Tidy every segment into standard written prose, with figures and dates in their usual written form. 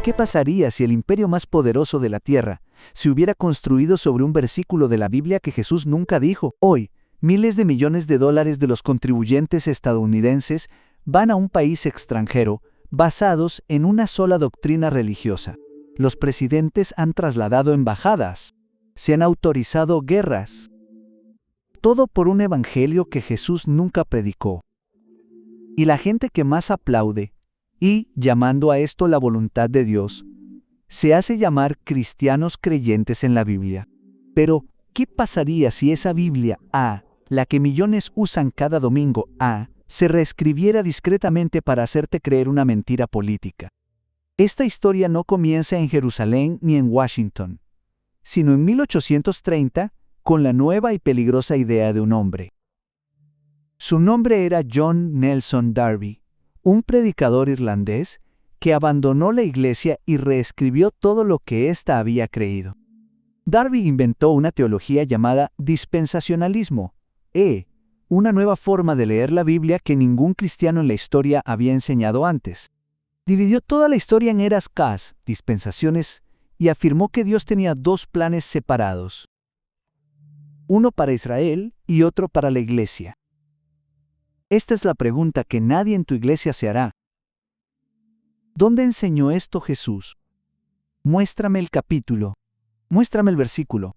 ¿Qué pasaría si el imperio más poderoso de la tierra se hubiera construido sobre un versículo de la Biblia que Jesús nunca dijo? Hoy, miles de millones de dólares de los contribuyentes estadounidenses van a un país extranjero basados en una sola doctrina religiosa. Los presidentes han trasladado embajadas, se han autorizado guerras. Todo por un evangelio que Jesús nunca predicó. Y la gente que más aplaude, y, llamando a esto la voluntad de Dios, se hace llamar cristianos creyentes en la Biblia. Pero, ¿qué pasaría si esa Biblia la que millones usan cada domingo, se reescribiera discretamente para hacerte creer una mentira política? Esta historia no comienza en Jerusalén ni en Washington, sino en 1830, con la nueva y peligrosa idea de un hombre. Su nombre era John Nelson Darby, un predicador irlandés que abandonó la iglesia y reescribió todo lo que ésta había creído. Darby inventó una teología llamada dispensacionalismo, una nueva forma de leer la Biblia que ningún cristiano en la historia había enseñado antes. Dividió toda la historia en eras dispensaciones, y afirmó que Dios tenía dos planes separados, uno para Israel y otro para la iglesia. Esta es la pregunta que nadie en tu iglesia se hará. ¿Dónde enseñó esto Jesús? Muéstrame el capítulo. Muéstrame el versículo.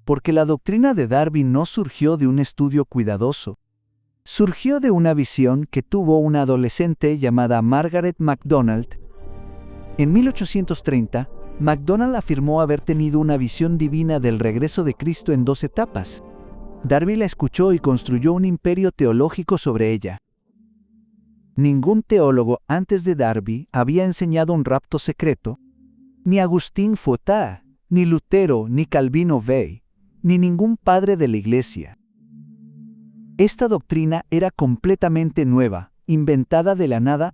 Porque la doctrina de Darby no surgió de un estudio cuidadoso. Surgió de una visión que tuvo una adolescente llamada Margaret MacDonald. En 1830, MacDonald afirmó haber tenido una visión divina del regreso de Cristo en 2 etapas. Darby la escuchó y construyó un imperio teológico sobre ella. Ningún teólogo antes de Darby había enseñado un rapto secreto. Ni Agustín Fotá, ni Lutero, ni Calvino Vey, ni ningún padre de la iglesia. Esta doctrina era completamente nueva, inventada de la nada,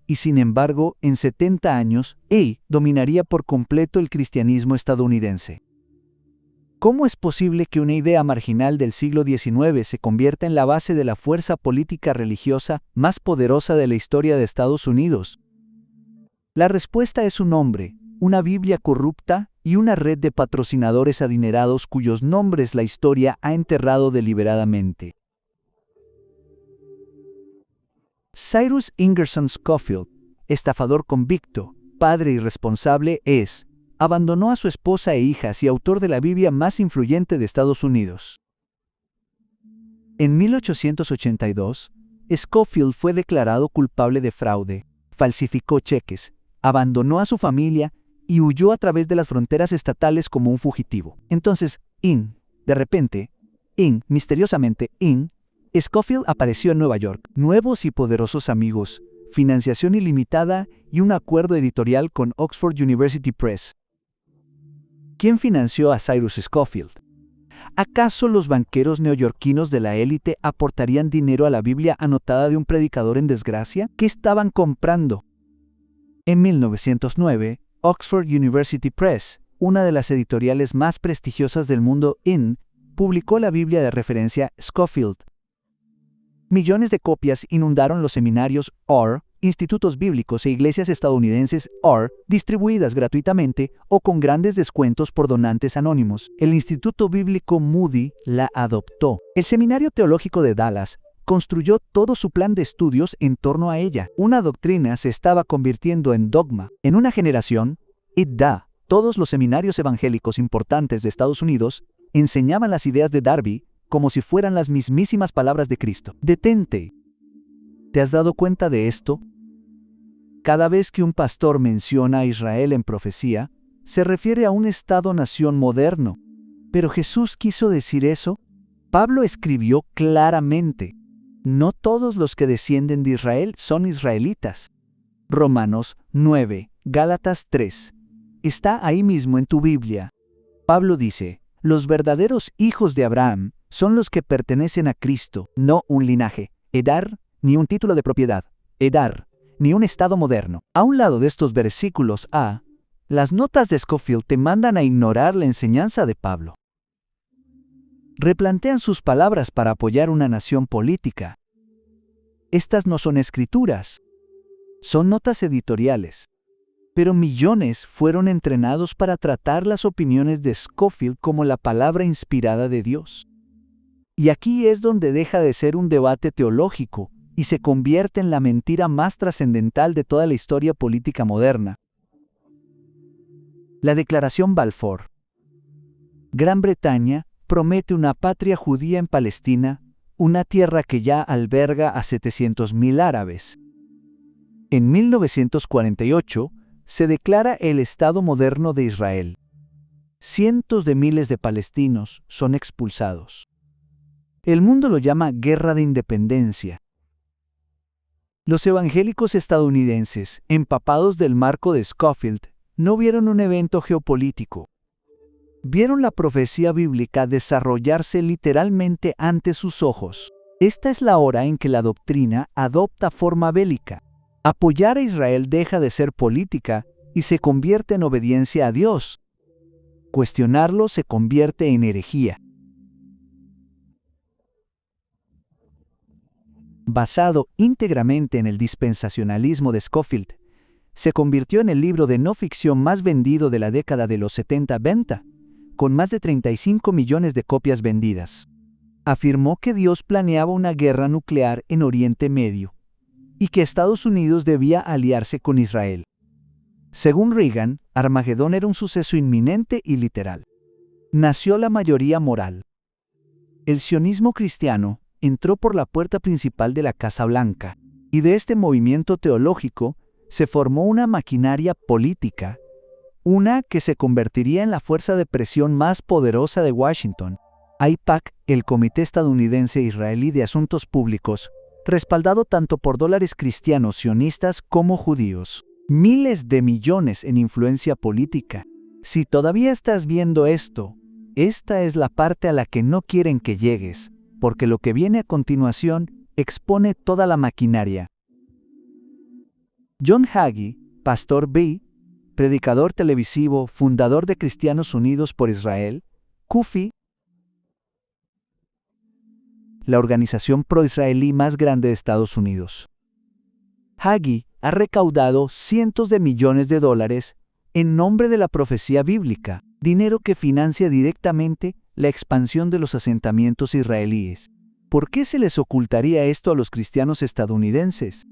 y sin embargo, en 70 años, dominaría por completo el cristianismo estadounidense. ¿Cómo es posible que una idea marginal del siglo XIX se convierta en la base de la fuerza política religiosa más poderosa de la historia de Estados Unidos? La respuesta es un hombre, una Biblia corrupta y una red de patrocinadores adinerados cuyos nombres la historia ha enterrado deliberadamente. Cyrus Ingerson Scofield, estafador convicto, padre irresponsable, abandonó a su esposa e hijas y autor de la Biblia más influyente de Estados Unidos. En 1882, Scofield fue declarado culpable de fraude, falsificó cheques, abandonó a su familia y huyó a través de las fronteras estatales como un fugitivo. Entonces, misteriosamente, Scofield apareció en Nueva York. Nuevos y poderosos amigos, financiación ilimitada y un acuerdo editorial con Oxford University Press. ¿Quién financió a Cyrus Scofield? ¿Acaso los banqueros neoyorquinos de la élite aportarían dinero a la Biblia anotada de un predicador en desgracia? ¿Qué estaban comprando? En 1909, Oxford University Press, una de las editoriales más prestigiosas del mundo, publicó la Biblia de referencia Scofield. Millones de copias inundaron los seminarios institutos bíblicos e iglesias estadounidenses distribuidas gratuitamente o con grandes descuentos por donantes anónimos. El Instituto Bíblico Moody la adoptó. El Seminario Teológico de Dallas construyó todo su plan de estudios en torno a ella. Una doctrina se estaba convirtiendo en dogma. En una generación, todos los seminarios evangélicos importantes de Estados Unidos enseñaban las ideas de Darby como si fueran las mismísimas palabras de Cristo. Detente. ¿Te has dado cuenta de esto? Cada vez que un pastor menciona a Israel en profecía, se refiere a un Estado-nación moderno. ¿Pero Jesús quiso decir eso? Pablo escribió claramente: no todos los que descienden de Israel son israelitas. Romanos 9, Gálatas 3. Está ahí mismo en tu Biblia. Pablo dice: los verdaderos hijos de Abraham son los que pertenecen a Cristo, no un linaje, edar, ni un título de propiedad, edar, ni un estado moderno. A un lado de estos versículos las notas de Scofield te mandan a ignorar la enseñanza de Pablo. Replantean sus palabras para apoyar una nación política. Estas no son escrituras, son notas editoriales. Pero millones fueron entrenados para tratar las opiniones de Scofield como la palabra inspirada de Dios. Y aquí es donde deja de ser un debate teológico y se convierte en la mentira más trascendental de toda la historia política moderna. La Declaración Balfour. Gran Bretaña promete una patria judía en Palestina, una tierra que ya alberga a 700.000 árabes. En 1948 se declara el Estado moderno de Israel. Cientos de miles de palestinos son expulsados. El mundo lo llama Guerra de Independencia. Los evangélicos estadounidenses, empapados del marco de Scofield, no vieron un evento geopolítico. Vieron la profecía bíblica desarrollarse literalmente ante sus ojos. Esta es la hora en que la doctrina adopta forma bélica. Apoyar a Israel deja de ser política y se convierte en obediencia a Dios. Cuestionarlo se convierte en herejía. Basado íntegramente en el dispensacionalismo de Scofield, se convirtió en el libro de no ficción más vendido de la década de los 70, con más de 35 millones de copias vendidas. Afirmó que Dios planeaba una guerra nuclear en Oriente Medio y que Estados Unidos debía aliarse con Israel. Según Reagan, Armagedón era un suceso inminente y literal. Nació la mayoría moral. El sionismo cristiano entró por la puerta principal de la Casa Blanca, y de este movimiento teológico se formó una maquinaria política, una que se convertiría en la fuerza de presión más poderosa de Washington. AIPAC, el Comité Estadounidense Israelí de Asuntos Públicos, respaldado tanto por dólares cristianos sionistas como judíos. Miles de millones en influencia política. Si todavía estás viendo esto, esta es la parte a la que no quieren que llegues, porque lo que viene a continuación expone toda la maquinaria. John Hagee, pastor B, predicador televisivo, fundador de Cristianos Unidos por Israel, CUFI, la organización pro-israelí más grande de Estados Unidos. Hagee ha recaudado cientos de millones de dólares en nombre de la profecía bíblica, dinero que financia directamente la expansión de los asentamientos israelíes. ¿Por qué se les ocultaría esto a los cristianos estadounidenses?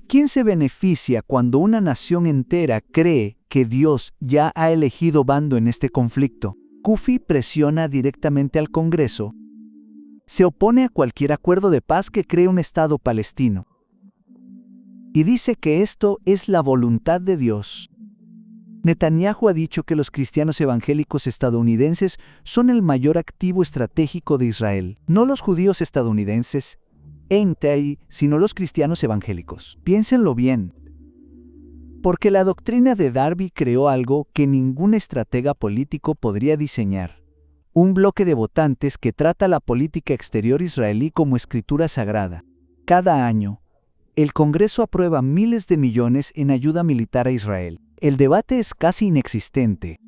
¿Quién se beneficia cuando una nación entera cree que Dios ya ha elegido bando en este conflicto? CUFI presiona directamente al Congreso. Se opone a cualquier acuerdo de paz que cree un Estado palestino. Y dice que esto es la voluntad de Dios. Netanyahu ha dicho que los cristianos evangélicos estadounidenses son el mayor activo estratégico de Israel, no los judíos estadounidenses, sino los cristianos evangélicos. Piénsenlo bien. Porque la doctrina de Darby creó algo que ningún estratega político podría diseñar. Un bloque de votantes que trata la política exterior israelí como escritura sagrada. Cada año, el Congreso aprueba miles de millones en ayuda militar a Israel. El debate es casi inexistente.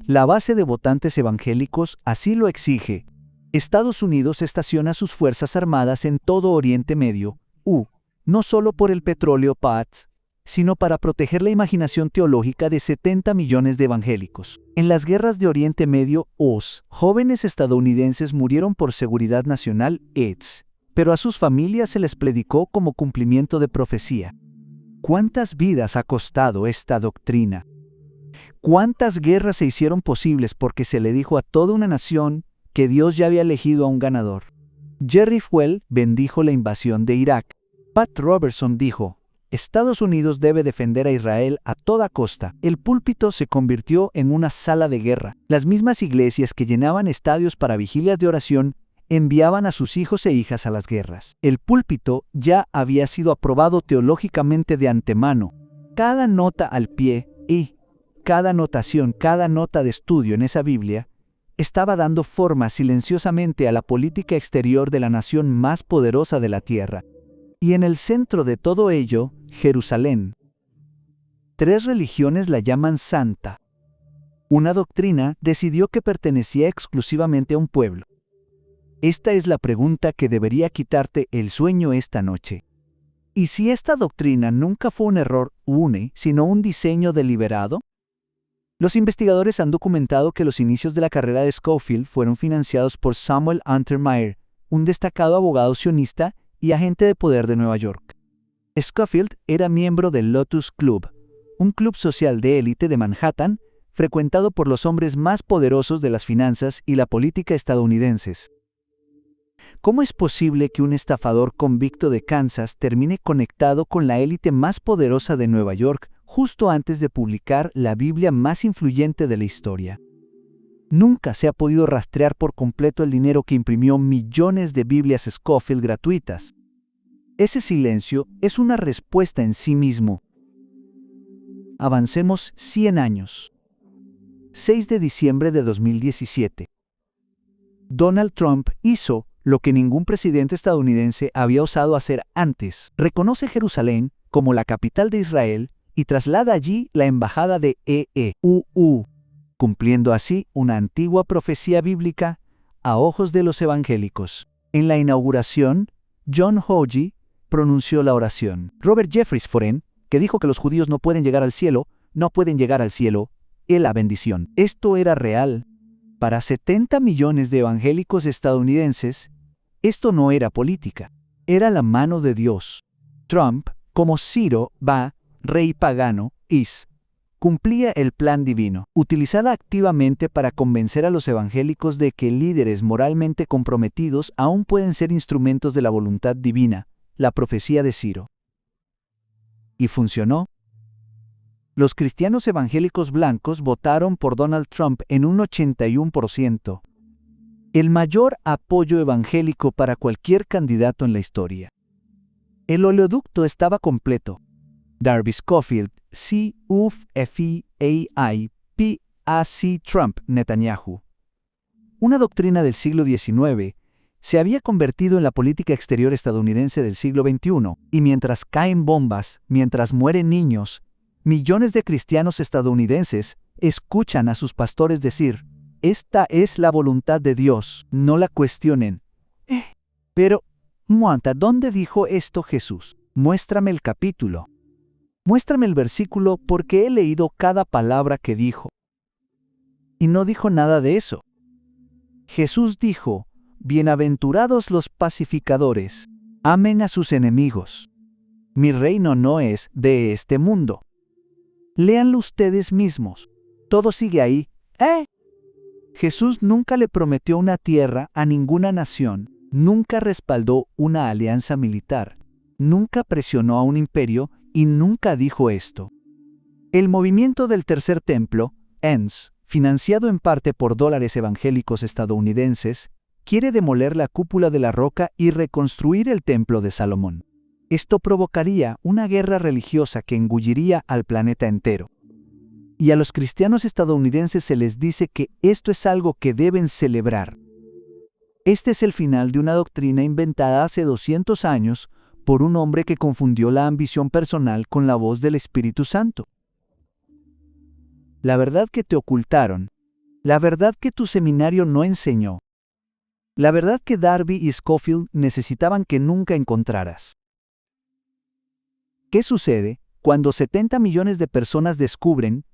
La base de votantes evangélicos así lo exige. Estados Unidos estaciona sus fuerzas armadas en todo Oriente Medio, no solo por el petróleo PATS, sino para proteger la imaginación teológica de 70 millones de evangélicos. En las guerras de Oriente Medio, jóvenes estadounidenses murieron por seguridad nacional, pero a sus familias se les predicó como cumplimiento de profecía. ¿Cuántas vidas ha costado esta doctrina? ¿Cuántas guerras se hicieron posibles porque se le dijo a toda una nación que Dios ya había elegido a un ganador? Jerry Falwell bendijo la invasión de Irak. Pat Robertson dijo, Estados Unidos debe defender a Israel a toda costa. El púlpito se convirtió en una sala de guerra. Las mismas iglesias que llenaban estadios para vigilias de oración enviaban a sus hijos e hijas a las guerras. El púlpito ya había sido aprobado teológicamente de antemano. Cada nota al pie y cada anotación, cada nota de estudio en esa Biblia estaba dando forma silenciosamente a la política exterior de la nación más poderosa de la tierra. Y en el centro de todo ello, Jerusalén. 3 religiones la llaman santa. Una doctrina decidió que pertenecía exclusivamente a un pueblo. Esta es la pregunta que debería quitarte el sueño esta noche. ¿Y si esta doctrina nunca fue un error sino un diseño deliberado? Los investigadores han documentado que los inicios de la carrera de Scofield fueron financiados por Samuel Untermyer, un destacado abogado sionista y agente de poder de Nueva York. Scofield era miembro del Lotus Club, un club social de élite de Manhattan, frecuentado por los hombres más poderosos de las finanzas y la política estadounidenses. ¿Cómo es posible que un estafador convicto de Kansas termine conectado con la élite más poderosa de Nueva York justo antes de publicar la Biblia más influyente de la historia? Nunca se ha podido rastrear por completo el dinero que imprimió millones de Biblias Scofield gratuitas. Ese silencio es una respuesta en sí mismo. Avancemos 100 años. 6 de diciembre de 2017. Donald Trump hizo lo que ningún presidente estadounidense había osado hacer antes. Reconoce Jerusalén como la capital de Israel y traslada allí la embajada de EEUU, cumpliendo así una antigua profecía bíblica a ojos de los evangélicos. En la inauguración, John Hagee pronunció la oración. Robert Jeffress Foren, que dijo que los judíos no pueden llegar al cielo, la bendición. Esto era real. Para 70 millones de evangélicos estadounidenses, esto no era política, era la mano de Dios. Trump, como Ciro, rey pagano, cumplía el plan divino, utilizada activamente para convencer a los evangélicos de que líderes moralmente comprometidos aún pueden ser instrumentos de la voluntad divina, la profecía de Ciro. ¿Y funcionó? Los cristianos evangélicos blancos votaron por Donald Trump en un 81%, el mayor apoyo evangélico para cualquier candidato en la historia. El oleoducto estaba completo. Darby Scofield, C-U-F-E-A-I-P-A-C Trump Netanyahu. Una doctrina del siglo XIX se había convertido en la política exterior estadounidense del siglo XXI, y mientras caen bombas, mientras mueren niños, millones de cristianos estadounidenses escuchan a sus pastores decir: esta es la voluntad de Dios, no la cuestionen. Pero, ¿dónde dijo esto Jesús? Muéstrame el capítulo. Muéstrame el versículo porque he leído cada palabra que dijo. Y no dijo nada de eso. Jesús dijo: bienaventurados los pacificadores, amen a sus enemigos. Mi reino no es de este mundo. Léanlo ustedes mismos. Todo sigue ahí. Jesús nunca le prometió una tierra a ninguna nación, nunca respaldó una alianza militar, nunca presionó a un imperio y nunca dijo esto. El movimiento del Tercer Templo, ENS, financiado en parte por dólares evangélicos estadounidenses, quiere demoler la cúpula de la roca y reconstruir el Templo de Salomón. Esto provocaría una guerra religiosa que engulliría al planeta entero. Y a los cristianos estadounidenses se les dice que esto es algo que deben celebrar. Este es el final de una doctrina inventada hace 200 años por un hombre que confundió la ambición personal con la voz del Espíritu Santo. La verdad que te ocultaron, la verdad que tu seminario no enseñó, la verdad que Darby y Scofield necesitaban que nunca encontraras. ¿Qué sucede cuando 70 millones de personas descubren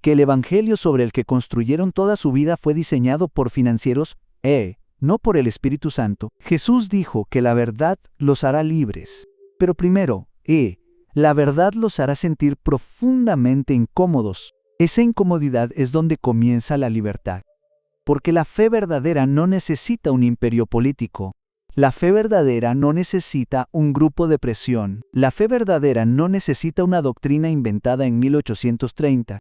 que el evangelio sobre el que construyeron toda su vida fue diseñado por financieros, no por el Espíritu Santo? Jesús dijo que la verdad los hará libres. Pero primero, la verdad los hará sentir profundamente incómodos. Esa incomodidad es donde comienza la libertad. Porque la fe verdadera no necesita un imperio político. La fe verdadera no necesita un grupo de presión. La fe verdadera no necesita una doctrina inventada en 1830.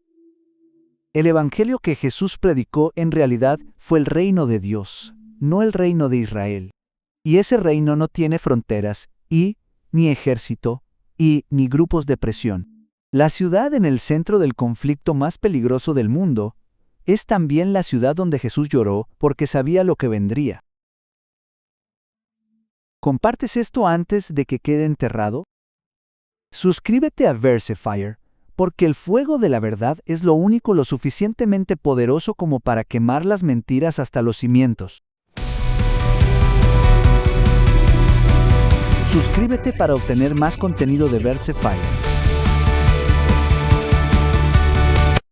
El evangelio que Jesús predicó en realidad fue el reino de Dios, no el reino de Israel. Y ese reino no tiene fronteras, ni ejército, ni grupos de presión. La ciudad en el centro del conflicto más peligroso del mundo es también la ciudad donde Jesús lloró porque sabía lo que vendría. ¿Compartes esto antes de que quede enterrado? Suscríbete a Versifier, porque el fuego de la verdad es lo único lo suficientemente poderoso como para quemar las mentiras hasta los cimientos. Suscríbete para obtener más contenido de Versefire.